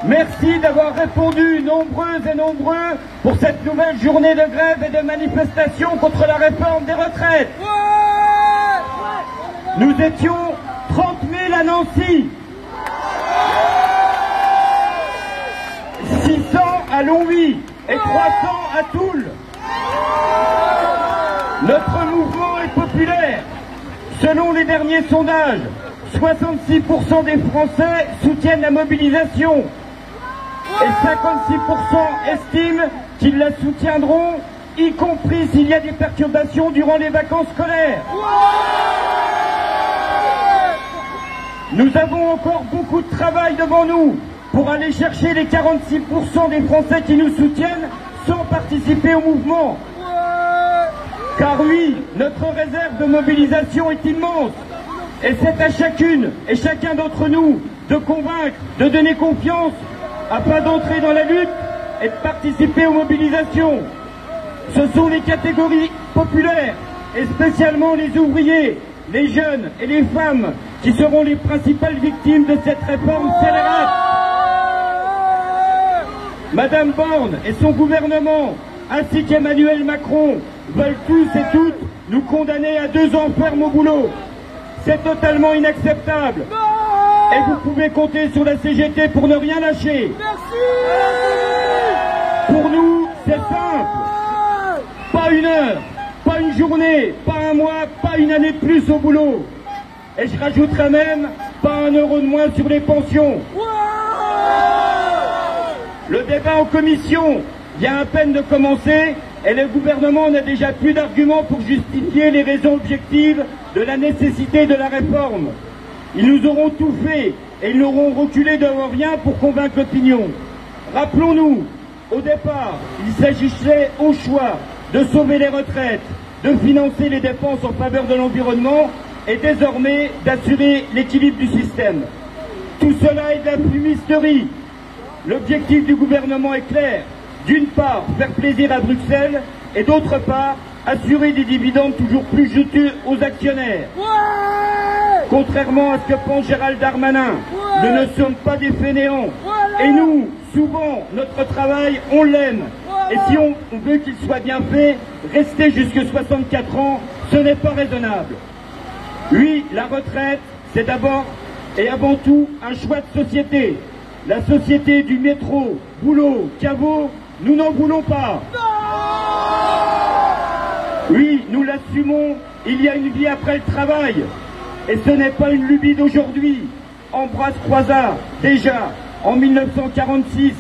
Merci d'avoir répondu nombreuses et nombreux pour cette nouvelle journée de grève et de manifestation contre la réforme des retraites. Nous étions 30 000 à Nancy, 600 à Longwy et 300 à Toul. Notre mouvement est populaire. Selon les derniers sondages, 66% des Français soutiennent la mobilisation et 56% estiment qu'ils la soutiendront, y compris s'il y a des perturbations durant les vacances scolaires. Nous avons encore beaucoup de travail devant nous pour aller chercher les 46% des Français qui nous soutiennent sans participer au mouvement. Car oui, notre réserve de mobilisation est immense. Et c'est à chacune et chacun d'entre nous de convaincre, de donner confiance afin d'entrer dans la lutte et de participer aux mobilisations. Ce sont les catégories populaires et spécialement les ouvriers, les jeunes et les femmes qui seront les principales victimes de cette réforme scélérate. Madame Borne et son gouvernement, ainsi qu'Emmanuel Macron, veulent tous et toutes nous condamner à 2 ans ferme au boulot. C'est totalement inacceptable. Et vous pouvez compter sur la CGT pour ne rien lâcher. Merci. Pour nous, c'est simple. Pas une heure, pas une journée, pas un mois, pas une année de plus au boulot. Et je rajouterai même pas 1 euro de moins sur les pensions. Le débat en commission vient à peine de commencer et le gouvernement n'a déjà plus d'arguments pour justifier les raisons objectives de la nécessité de la réforme. Ils nous auront tout fait et ils n'auront reculé devant rien pour convaincre l'opinion. Rappelons-nous, au départ, il s'agissait au choix de sauver les retraites, de financer les dépenses en faveur de l'environnement et désormais d'assurer l'équilibre du système. Tout cela est de la fumisterie. L'objectif du gouvernement est clair. D'une part, faire plaisir à Bruxelles et d'autre part, assurer des dividendes toujours plus juteux aux actionnaires. Contrairement à ce que pense Gérald Darmanin, nous ne sommes pas des fainéants. Et nous, souvent, notre travail, on l'aime. Et si on veut qu'il soit bien fait, rester jusque 64 ans, ce n'est pas raisonnable. Oui, la retraite, c'est d'abord et avant tout un choix de société. La société du métro, boulot, caveau, nous n'en voulons pas. Oui, nous l'assumons, il y a une vie après le travail. Et ce n'est pas une lubie d'aujourd'hui. Ambroise Croizat, déjà, en 1946,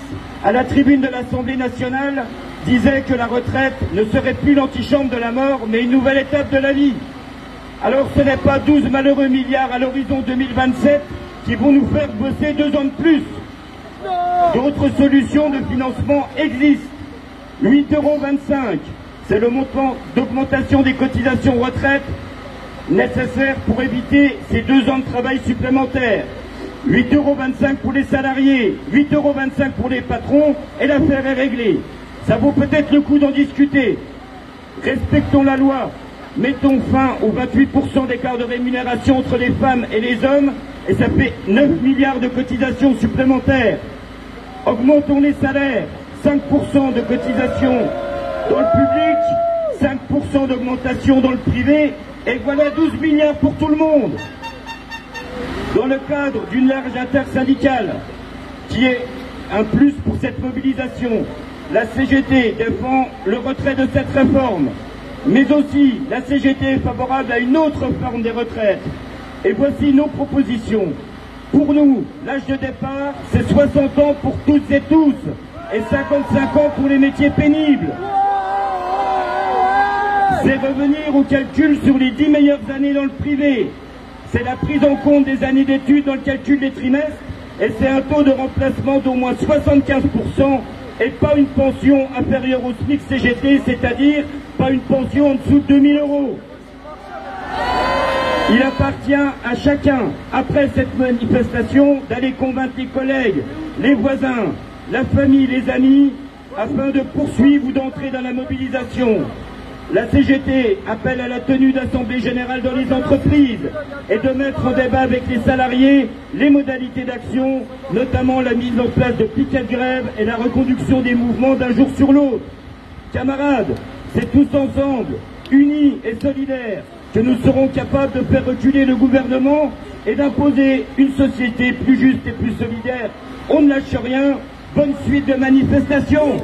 à la tribune de l'Assemblée nationale, disait que la retraite ne serait plus l'antichambre de la mort, mais une nouvelle étape de la vie. Alors ce n'est pas 12 malheureux milliards à l'horizon 2027 qui vont nous faire bosser 2 ans de plus. D'autres solutions de financement existent. 8,25 €, c'est le montant d'augmentation des cotisations retraite nécessaire pour éviter ces 2 ans de travail supplémentaires. 8,25 € pour les salariés, 8,25 € pour les patrons, et l'affaire est réglée. Ça vaut peut-être le coup d'en discuter. Respectons la loi, mettons fin aux 28% d'écart de rémunération entre les femmes et les hommes, et ça fait 9 milliards de cotisations supplémentaires. Augmentons les salaires, 5% de cotisations dans le public, 5% d'augmentation dans le privé, et voilà 12 milliards pour tout le monde. Dans le cadre d'une large intersyndicale, qui est un plus pour cette mobilisation, la CGT défend le retrait de cette réforme. Mais aussi, la CGT est favorable à une autre forme des retraites. Et voici nos propositions. Pour nous, l'âge de départ, c'est 60 ans pour toutes et tous, et 55 ans pour les métiers pénibles. C'est revenir au calcul sur les 10 meilleures années dans le privé. C'est la prise en compte des années d'études dans le calcul des trimestres, et c'est un taux de remplacement d'au moins 75%, et pas une pension inférieure au SMIC CGT, c'est-à-dire pas une pension en dessous de 2 000 €. Il appartient à chacun, après cette manifestation, d'aller convaincre les collègues, les voisins, la famille, les amis, afin de poursuivre ou d'entrer dans la mobilisation. La CGT appelle à la tenue d'assemblées générales dans les entreprises et de mettre en débat avec les salariés les modalités d'action, notamment la mise en place de piquets de grève et la reconduction des mouvements d'un jour sur l'autre. Camarades, c'est tous ensemble, unis et solidaires, que nous serons capables de faire reculer le gouvernement et d'imposer une société plus juste et plus solidaire. On ne lâche rien. Bonne suite de manifestations.